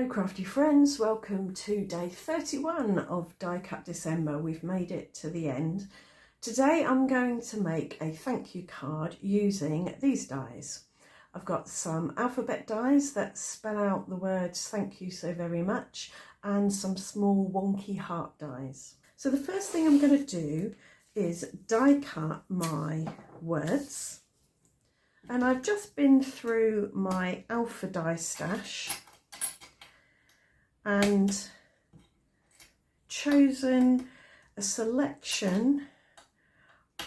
Hello crafty friends, welcome to day 31 of Die Cut December. We've made it to the end. Today I'm going to make a thank you card using these dies. I've got some alphabet dies that spell out the words thank you so very much and some small wonky heart dies. So the first thing I'm going to do is die cut my words, and I've just been through my alpha die stash and chosen a selection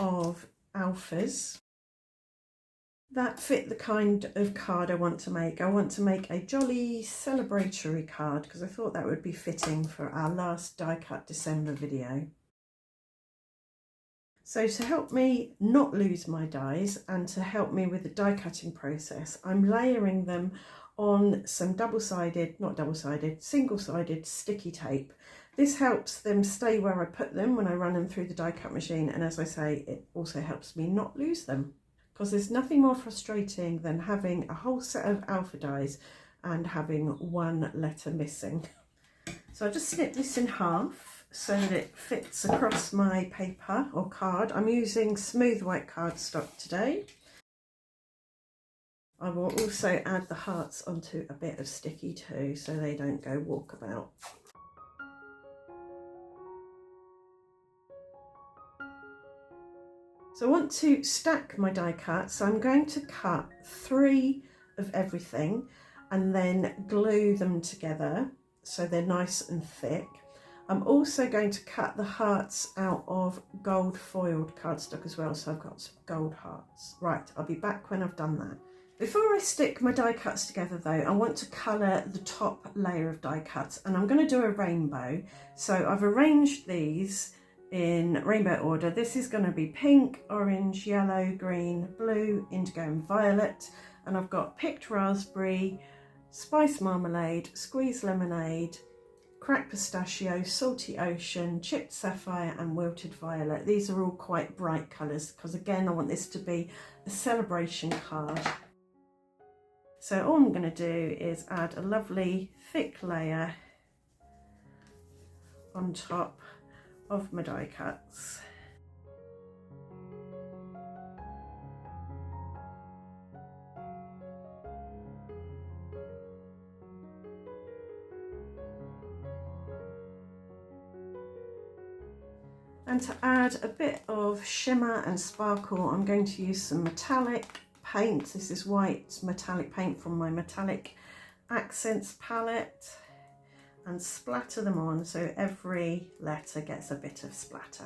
of alphas that fit the kind of card I want to make. I want to make a jolly celebratory card because I thought that would be fitting for our last Die Cut December video. So to help me not lose my dies and to help me with the die cutting process, I'm layering them on some single-sided sticky tape. This helps them stay where I put them when I run them through the die cut machine, and as I say, it also helps me not lose them, because there's nothing more frustrating than having a whole set of alpha dies and having one letter missing. So I just snip this in half so that it fits across my paper or card. I'm using smooth white cardstock today. I will also add the hearts onto a bit of sticky too so they don't go walkabout. So I want to stack my die cut, so I'm going to cut 3 of everything and then glue them together so they're nice and thick. I'm also going to cut the hearts out of gold foiled cardstock as well, so I've got some gold hearts. Right, I'll be back when I've done that. Before I stick my die cuts together though, I want to colour the top layer of die cuts, and I'm going to do a rainbow. So I've arranged these in rainbow order. This is going to be pink, orange, yellow, green, blue, indigo and violet, and I've got picked raspberry, spice marmalade, squeezed lemonade, cracked pistachio, salty ocean, chipped sapphire and wilted violet. These are all quite bright colours because again I want this to be a celebration card. So all I'm going to do is add a lovely thick layer on top of my die cuts. And to add a bit of shimmer and sparkle, I'm going to use some metallic paint. This is white metallic paint from my Metallic Accents palette, and splatter them on so every letter gets a bit of splatter.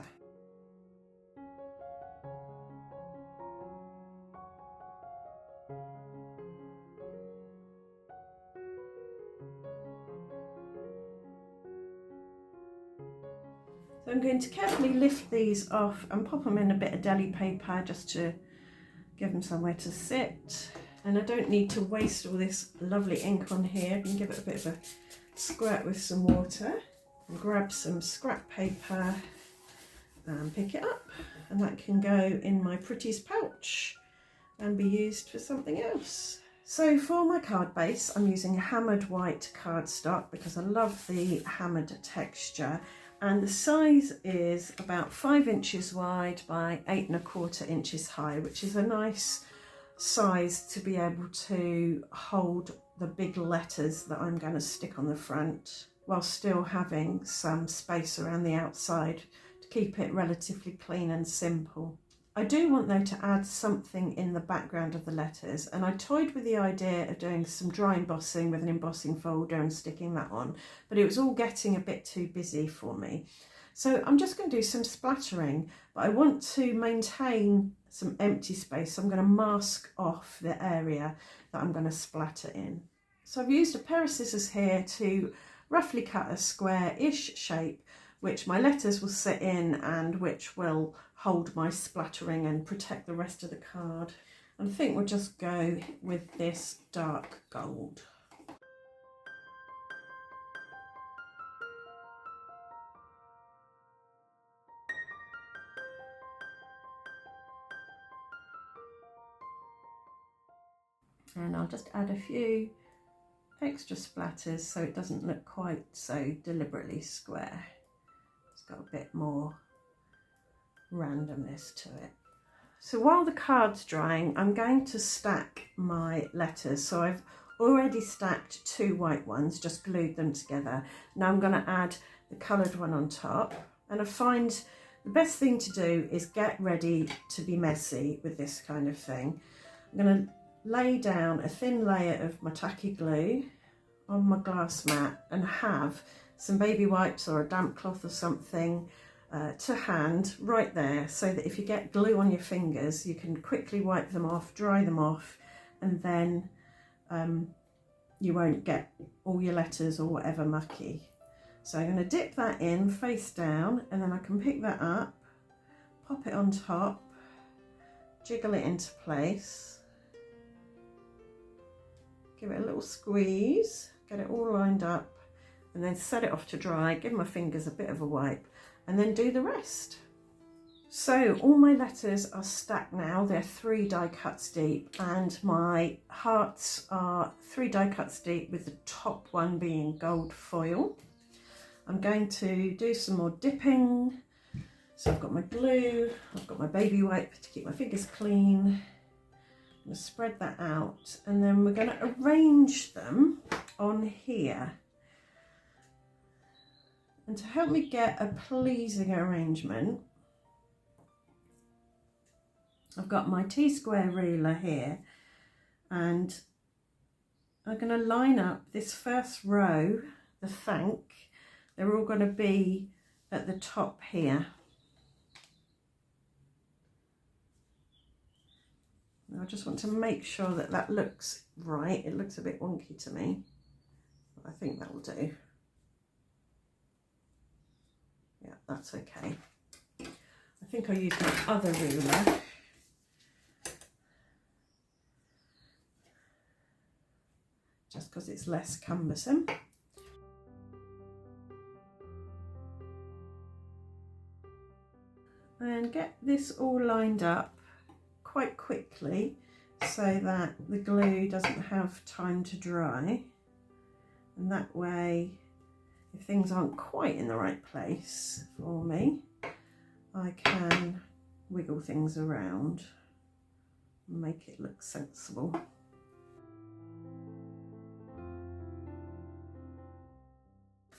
So I'm going to carefully lift these off and pop them in a bit of deli paper just to give them somewhere to sit. And I don't need to waste all this lovely ink on here. I can give it a bit of a squirt with some water and grab some scrap paper and pick it up, and that can go in my pretties pouch and be used for something else. So for my card base, I'm using a hammered white cardstock because I love the hammered texture, and the size is about 5 inches wide by 8 1/4 inches high, which is a nice size to be able to hold the big letters that I'm going to stick on the front while still having some space around the outside to keep it relatively clean and simple. I do want though to add something in the background of the letters, and I toyed with the idea of doing some dry embossing with an embossing folder and sticking that on, but it was all getting a bit too busy for me. So I'm just going to do some splattering, but I want to maintain some empty space, so I'm going to mask off the area that I'm going to splatter in. So I've used a pair of scissors here to roughly cut a square-ish shape which my letters will sit in and which will hold my splattering and protect the rest of the card. And I think we'll just go with this dark gold. And I'll just add a few extra splatters so it doesn't look quite so deliberately square. It's got a bit more randomness to it. So while the card's drying, I'm going to stack my letters. So I've already stacked 2 white ones, just glued them together. Now I'm going to add the coloured one on top. And I find the best thing to do is get ready to be messy with this kind of thing. I'm going to lay down a thin layer of my tacky glue on my glass mat and have some baby wipes or a damp cloth or something to hand right there, so that if you get glue on your fingers you can quickly wipe them off, dry them off, and then you won't get all your letters or whatever mucky. So I'm going to dip that in face down, and then I can pick that up, pop it on top, jiggle it into place, give it a little squeeze, get it all lined up, and then set it off to dry, give my fingers a bit of a wipe, and then do the rest. So all my letters are stacked now. They're 3 die cuts deep, and my hearts are 3 die cuts deep, with the top one being gold foil. I'm going to do some more dipping. So I've got my glue, I've got my baby wipe to keep my fingers clean. I'm going to spread that out, and then we're going to arrange them on here. And to help me get a pleasing arrangement, I've got my T-square ruler here, and I'm going to line up this first row, the thank. They're all going to be at the top here. I just want to make sure that that looks right. It looks a bit wonky to me, but I think that will do. Yeah, that's okay. I think I'll use my other ruler. Just because it's less cumbersome. And get this all lined up quite quickly so that the glue doesn't have time to dry. And that way, if things aren't quite in the right place for me, I can wiggle things around and make it look sensible.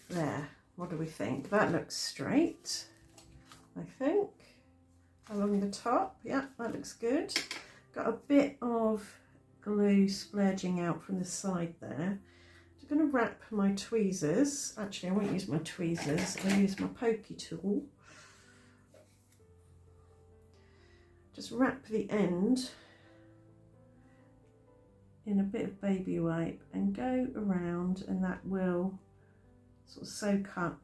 There, what do we think? That looks straight, I think, along the top. Yeah, that looks good. Got a bit of glue splurging out from the side there. I'm going to wrap my tweezers. Actually, I won't use my tweezers, I'll use my pokey tool. Just wrap the end in a bit of baby wipe and go around, and that will sort of soak up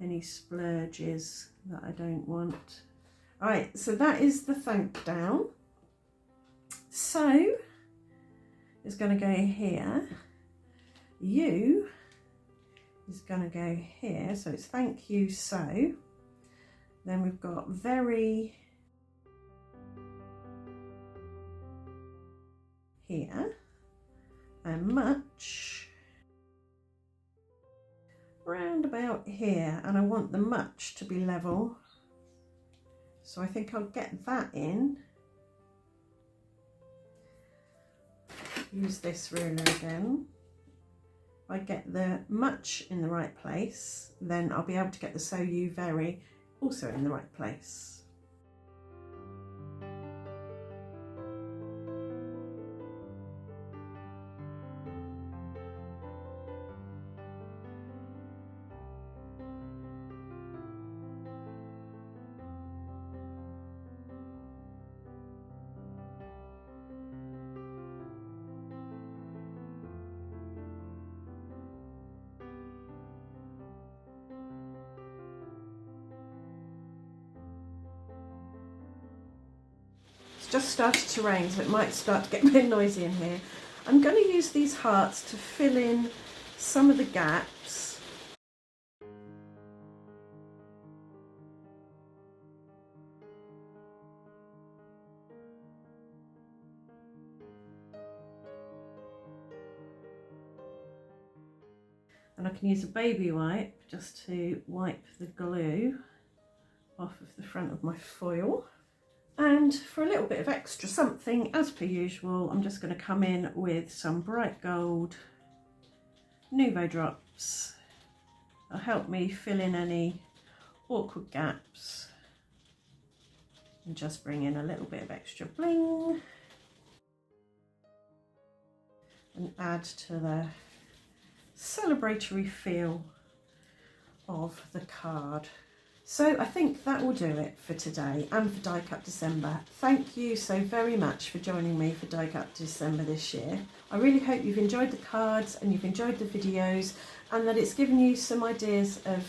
any splurges that I don't want. All right, so that is the thank down. So it's going to go here. You is going to go here. So it's thank you, so. Then we've got very here, and much round about here, and I want the much to be level, so I think I'll get that in. Use this ruler again. If I get the much in the right place, then I'll be able to get the so you very also in the right place. Just started to rain, so it might start to get a bit noisy in here. I'm going to use these hearts to fill in some of the gaps. And I can use a baby wipe just to wipe the glue off of the front of my foil. And for a little bit of extra something, as per usual, I'm just going to come in with some bright gold Nuvo drops. That'll help me fill in any awkward gaps and just bring in a little bit of extra bling and add to the celebratory feel of the card. So I think that will do it for today and for Die Cut December. Thank you so very much for joining me for Die Cut December this year. I really hope you've enjoyed the cards and you've enjoyed the videos, and that it's given you some ideas of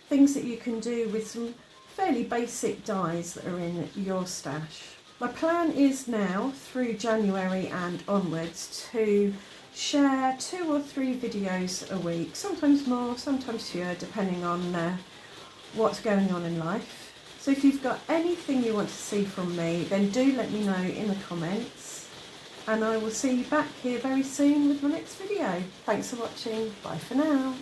things that you can do with some fairly basic dies that are in your stash. My plan is now through January and onwards to share 2 or 3 videos a week, sometimes more, sometimes fewer, depending on what's going on in life. So if you've got anything you want to see from me, then do let me know in the comments, and I will see you back here very soon with my next video. Thanks for watching. Bye for now.